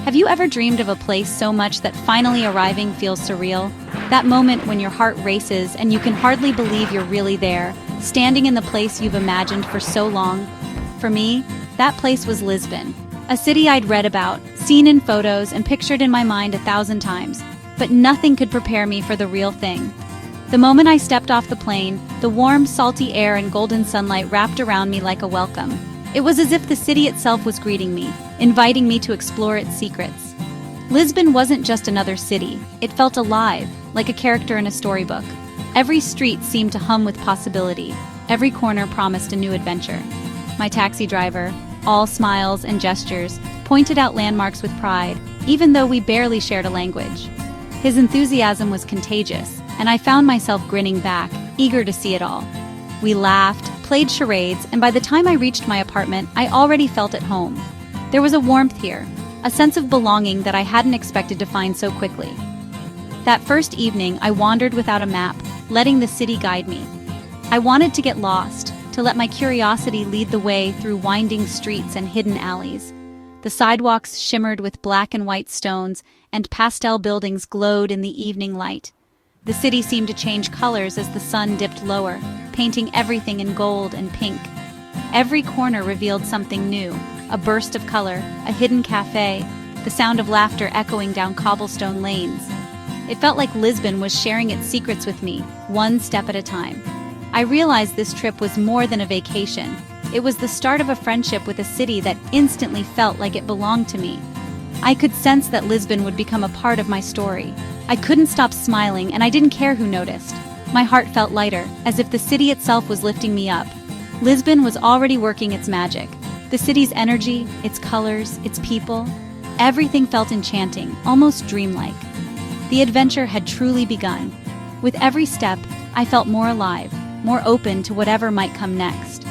Have you ever dreamed of a place so much that finally arriving feels surreal? That moment when your heart races and you can hardly believe you're really there, standing in the place you've imagined for so long? For me, that place was Lisbon, a city I'd read about, seen in photos, and pictured in my mind 1,000 times. But nothing could prepare me for the real thing. The moment I stepped off the plane, the warm, salty air and golden sunlight wrapped around me like a welcome. It was as if the city itself was greeting me, inviting me to explore its secrets. Lisbon wasn't just another city. It felt alive, like a character in a storybook. Every street seemed to hum with possibility. Every corner promised a new adventure. My taxi driver, all smiles and gestures, pointed out landmarks with pride, even though we barely shared a language. His enthusiasm was contagious, and I found myself grinning back, eager to see it all. We laughed, played charades, and by the time I reached my apartment, I already felt at home. There was a warmth here, a sense of belonging that I hadn't expected to find so quickly. That first evening, I wandered without a map, letting the city guide me. I wanted to get lost, to let my curiosity lead the way through winding streets and hidden alleys. The sidewalks shimmered with black and white stones, and pastel buildings glowed in the evening light. The city seemed to change colors as the sun dipped lower, painting everything in gold and pink. Every corner revealed something new, a burst of color, a hidden cafe, the sound of laughter echoing down cobblestone lanes. It felt like Lisbon was sharing its secrets with me, one step at a time. I realized this trip was more than a vacation. It was the start of a friendship with a city that instantly felt like it belonged to me. I could sense that Lisbon would become a part of my story. I couldn't stop smiling, and I didn't care who noticed. My heart felt lighter, as if the city itself was lifting me up. Lisbon was already working its magic. The city's energy, its colors, its people, everything felt enchanting, almost dreamlike. The adventure had truly begun. With every step, I felt more alive, more open to whatever might come next.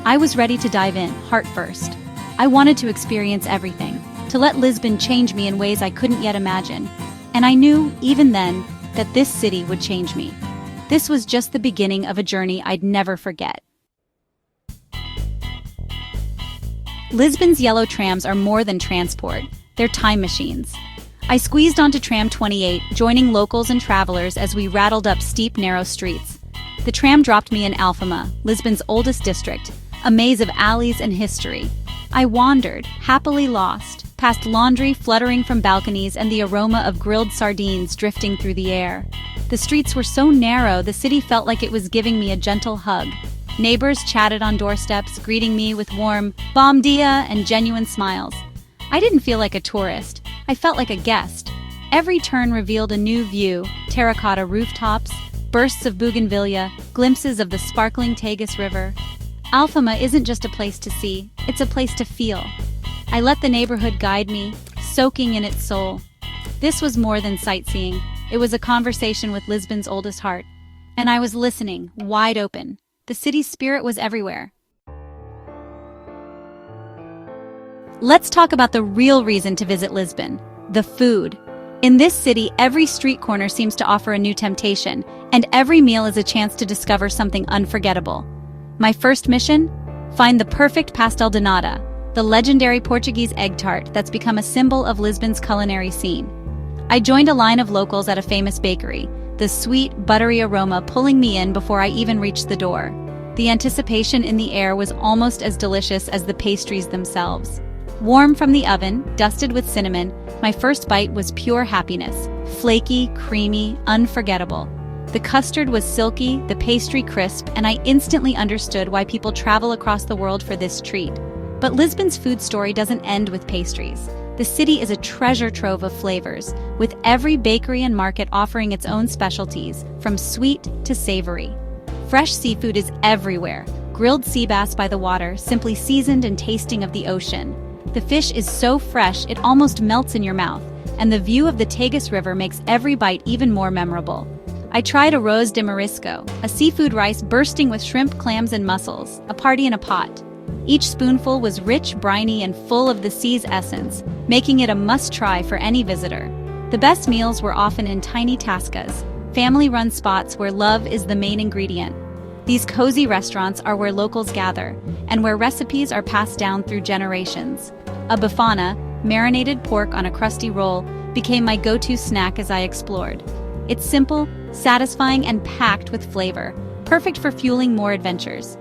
I was ready to dive in, heart first. I wanted to experience everything, to let Lisbon change me in ways I couldn't yet imagine. And I knew, even then, that this city would change me. This was just the beginning of a journey I'd never forget. Lisbon's yellow trams are more than transport. They're time machines. I squeezed onto tram 28, joining locals and travelers as we rattled up steep, narrow streets. The tram dropped me in Alfama, Lisbon's oldest district, a maze of alleys and history. I wandered, happily lost, past laundry fluttering from balconies and the aroma of grilled sardines drifting through the air. The streets were so narrow, the city felt like it was giving me a gentle hug. Neighbors chatted on doorsteps, greeting me with warm "bom dia" and genuine smiles. I didn't feel like a tourist. I felt like a guest. Every turn revealed a new view: terracotta rooftops, bursts of bougainvillea, glimpses of the sparkling Tagus River. Alfama isn't just a place to see, it's a place to feel. I let the neighborhood guide me, soaking in its soul. This was more than sightseeing. It was a conversation with Lisbon's oldest heart. And I was listening, wide open. The city's spirit was everywhere. Let's talk about the real reason to visit Lisbon: the food. In this city, every street corner seems to offer a new temptation, and every meal is a chance to discover something unforgettable. My first mission? Find the perfect pastel de nata, the legendary Portuguese egg tart that's become a symbol of Lisbon's culinary scene. I joined a line of locals at a famous bakery, the sweet, buttery aroma pulling me in before I even reached the door. The anticipation in the air was almost as delicious as the pastries themselves. Warm from the oven, dusted with cinnamon, my first bite was pure happiness. Flaky, creamy, unforgettable. The custard was silky, the pastry crisp, and I instantly understood why people travel across the world for this treat. But Lisbon's food story doesn't end with pastries. The city is a treasure trove of flavors, with every bakery and market offering its own specialties, from sweet to savory. Fresh seafood is everywhere. Grilled sea bass by the water, simply seasoned and tasting of the ocean. The fish is so fresh it almost melts in your mouth, and the view of the Tagus River makes every bite even more memorable. I tried arroz de marisco, a seafood rice bursting with shrimp, clams, and mussels, a party in a pot. Each spoonful was rich, briny, and full of the sea's essence, making it a must-try for any visitor. The best meals were often in tiny tascas, family-run spots where love is the main ingredient. These cozy restaurants are where locals gather, and where recipes are passed down through generations. A bifana, marinated pork on a crusty roll, became my go-to snack as I explored. It's simple, satisfying, and packed with flavor, perfect for fueling more adventures.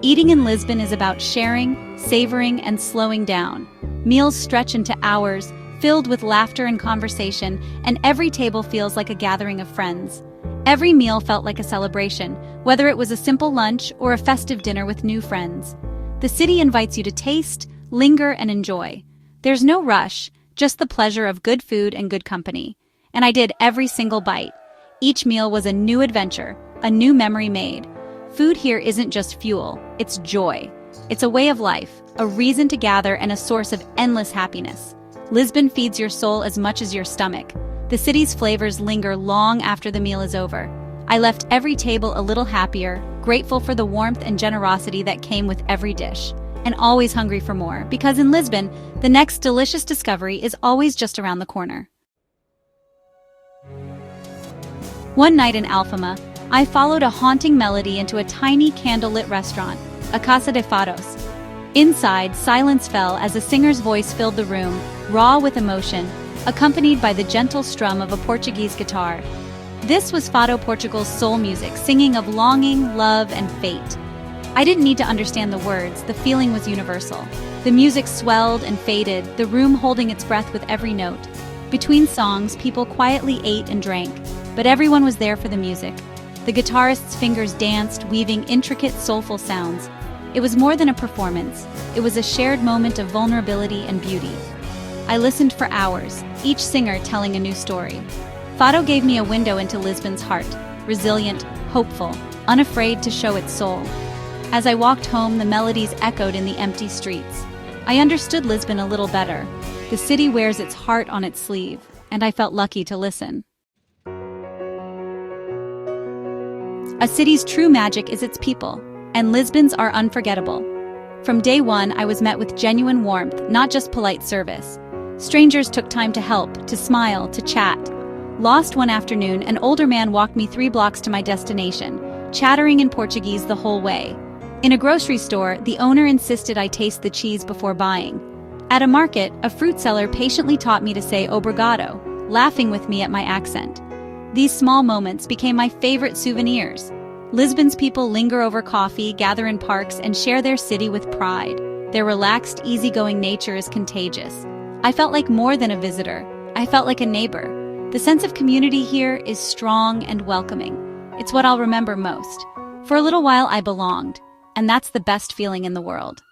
Eating in Lisbon is about sharing, savoring, and slowing down. Meals stretch into hours, filled with laughter and conversation, and every table feels like a gathering of friends. Every meal felt like a celebration, whether it was a simple lunch or a festive dinner with new friends. The city invites you to taste, linger, and enjoy. There's no rush, just the pleasure of good food and good company. And I did every single bite. Each meal was a new adventure, a new memory made. Food here isn't just fuel, it's joy. It's a way of life, a reason to gather, and a source of endless happiness. Lisbon feeds your soul as much as your stomach. The city's flavors linger long after the meal is over. I left every table a little happier, grateful for the warmth and generosity that came with every dish, and always hungry for more, because in Lisbon, the next delicious discovery is always just around the corner. One night in Alfama, I followed a haunting melody into a tiny candlelit restaurant, a Casa de Fados. Inside, silence fell as a singer's voice filled the room, raw with emotion, accompanied by the gentle strum of a Portuguese guitar. This was Fado, Portugal's soul music, singing of longing, love, and fate. I didn't need to understand the words, the feeling was universal. The music swelled and faded, the room holding its breath with every note. Between songs, people quietly ate and drank, but everyone was there for the music. The guitarist's fingers danced, weaving intricate, soulful sounds. It was more than a performance. It was a shared moment of vulnerability and beauty. I listened for hours, each singer telling a new story. Fado gave me a window into Lisbon's heart, resilient, hopeful, unafraid to show its soul. As I walked home, the melodies echoed in the empty streets. I understood Lisbon a little better. The city wears its heart on its sleeve, and I felt lucky to listen. A city's true magic is its people, and Lisbon's are unforgettable. From day one, I was met with genuine warmth, not just polite service. Strangers took time to help, to smile, to chat. Lost one afternoon, an older man walked me 3 blocks to my destination, chattering in Portuguese the whole way. In a grocery store, the owner insisted I taste the cheese before buying. At a market, a fruit seller patiently taught me to say obrigado, laughing with me at my accent. These small moments became my favorite souvenirs. Lisbon's people linger over coffee, gather in parks, and share their city with pride. Their relaxed, easygoing nature is contagious. I felt like more than a visitor. I felt like a neighbor. The sense of community here is strong and welcoming. It's what I'll remember most. For a little while, I belonged, and that's the best feeling in the world.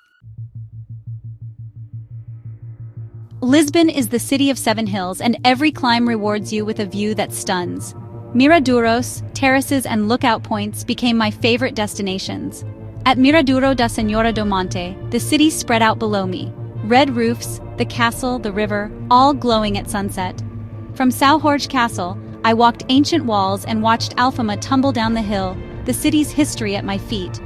Lisbon is the city of 7 hills, and every climb rewards you with a view that stuns. Miradouros, terraces, and lookout points became my favorite destinations. At Miradouro da Senhora do Monte, the city spread out below me. Red roofs, the castle, the river, all glowing at sunset. From São Jorge Castle, I walked ancient walls and watched Alfama tumble down the hill, the city's history at my feet.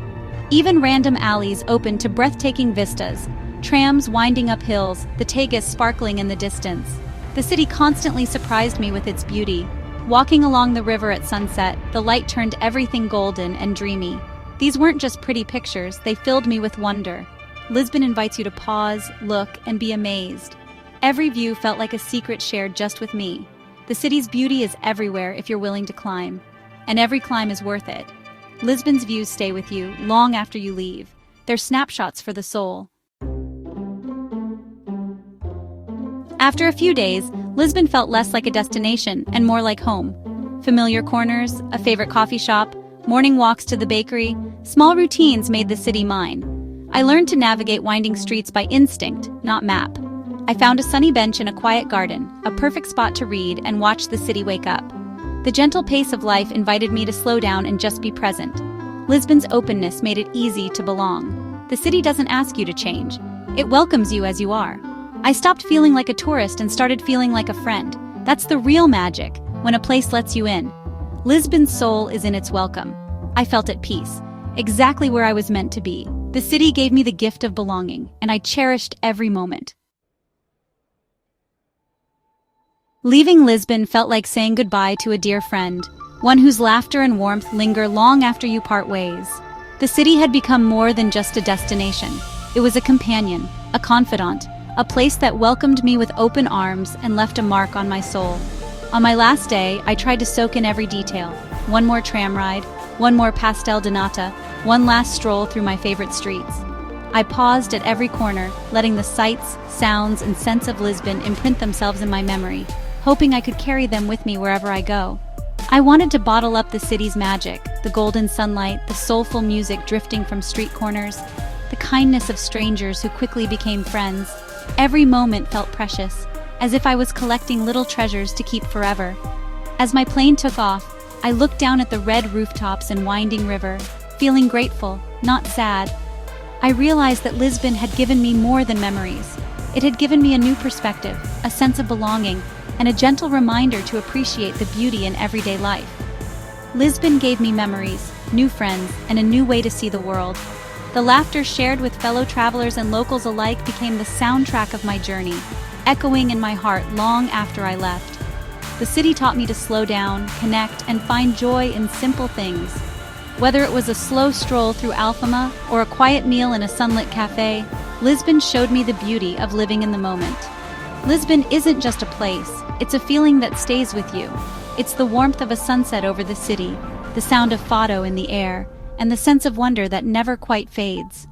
Even random alleys opened to breathtaking vistas, trams winding up hills, the Tagus sparkling in the distance. The city constantly surprised me with its beauty. Walking along the river at sunset, the light turned everything golden and dreamy. These weren't just pretty pictures, they filled me with wonder. Lisbon invites you to pause, look, and be amazed. Every view felt like a secret shared just with me. The city's beauty is everywhere if you're willing to climb. And every climb is worth it. Lisbon's views stay with you long after you leave. They're snapshots for the soul. After a few days, Lisbon felt less like a destination and more like home. Familiar corners, a favorite coffee shop, morning walks to the bakery, small routines made the city mine. I learned to navigate winding streets by instinct, not map. I found a sunny bench in a quiet garden, a perfect spot to read and watch the city wake up. The gentle pace of life invited me to slow down and just be present. Lisbon's openness made it easy to belong. The city doesn't ask you to change. It welcomes you as you are. I stopped feeling like a tourist and started feeling like a friend. That's the real magic, when a place lets you in. Lisbon's soul is in its welcome. I felt at peace, exactly where I was meant to be. The city gave me the gift of belonging, and I cherished every moment. Leaving Lisbon felt like saying goodbye to a dear friend, one whose laughter and warmth linger long after you part ways. The city had become more than just a destination. It was a companion, a confidant, a place that welcomed me with open arms and left a mark on my soul. On my last day, I tried to soak in every detail. One more tram ride, one more pastel de nata, one last stroll through my favorite streets. I paused at every corner, letting the sights, sounds, and scents of Lisbon imprint themselves in my memory, hoping I could carry them with me wherever I go. I wanted to bottle up the city's magic, the golden sunlight, the soulful music drifting from street corners, the kindness of strangers who quickly became friends. Every moment felt precious, as if I was collecting little treasures to keep forever. As my plane took off, I looked down at the red rooftops and winding river, feeling grateful, not sad. I realized that Lisbon had given me more than memories. It had given me a new perspective, a sense of belonging, and a gentle reminder to appreciate the beauty in everyday life. Lisbon gave me memories, new friends, and a new way to see the world. The laughter shared with fellow travelers and locals alike became the soundtrack of my journey, echoing in my heart long after I left. The city taught me to slow down, connect, and find joy in simple things. Whether it was a slow stroll through Alfama or a quiet meal in a sunlit cafe, Lisbon showed me the beauty of living in the moment. Lisbon isn't just a place, it's a feeling that stays with you. It's the warmth of a sunset over the city, the sound of Fado in the air, and the sense of wonder that never quite fades.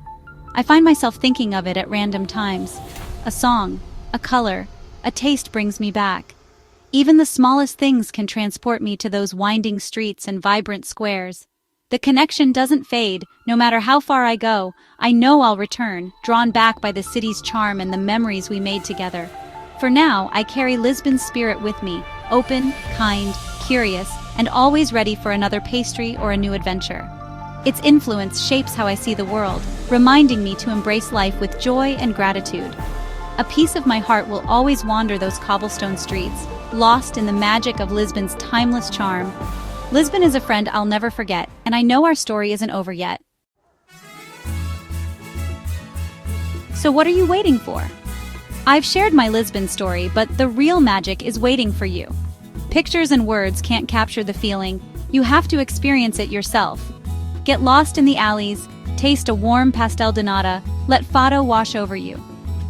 I find myself thinking of it at random times. A song, a color, a taste brings me back. Even the smallest things can transport me to those winding streets and vibrant squares. The connection doesn't fade. No matter how far I go, I know I'll return, drawn back by the city's charm and the memories we made together. For now, I carry Lisbon's spirit with me, open, kind, curious, and always ready for another pastry or a new adventure. Its influence shapes how I see the world, reminding me to embrace life with joy and gratitude. A piece of my heart will always wander those cobblestone streets, lost in the magic of Lisbon's timeless charm. Lisbon is a friend I'll never forget, and I know our story isn't over yet. So what are you waiting for? I've shared my Lisbon story, but the real magic is waiting for you. Pictures and words can't capture the feeling. You have to experience it yourself. Get lost in the alleys, taste a warm pastel de nata, let Fado wash over you.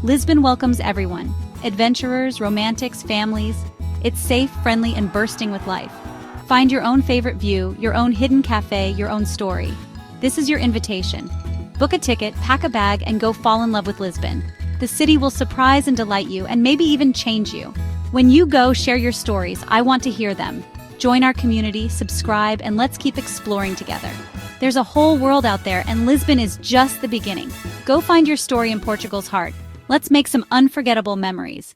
Lisbon welcomes everyone, adventurers, romantics, families. It's safe, friendly, and bursting with life. Find your own favorite view, your own hidden cafe, your own story. This is your invitation. Book a ticket, pack a bag, and go fall in love with Lisbon. The city will surprise and delight you, and maybe even change you. When you go, share your stories. I want to hear them. Join our community, subscribe, and let's keep exploring together. There's a whole world out there, and Lisbon is just the beginning. Go find your story in Portugal's heart. Let's make some unforgettable memories.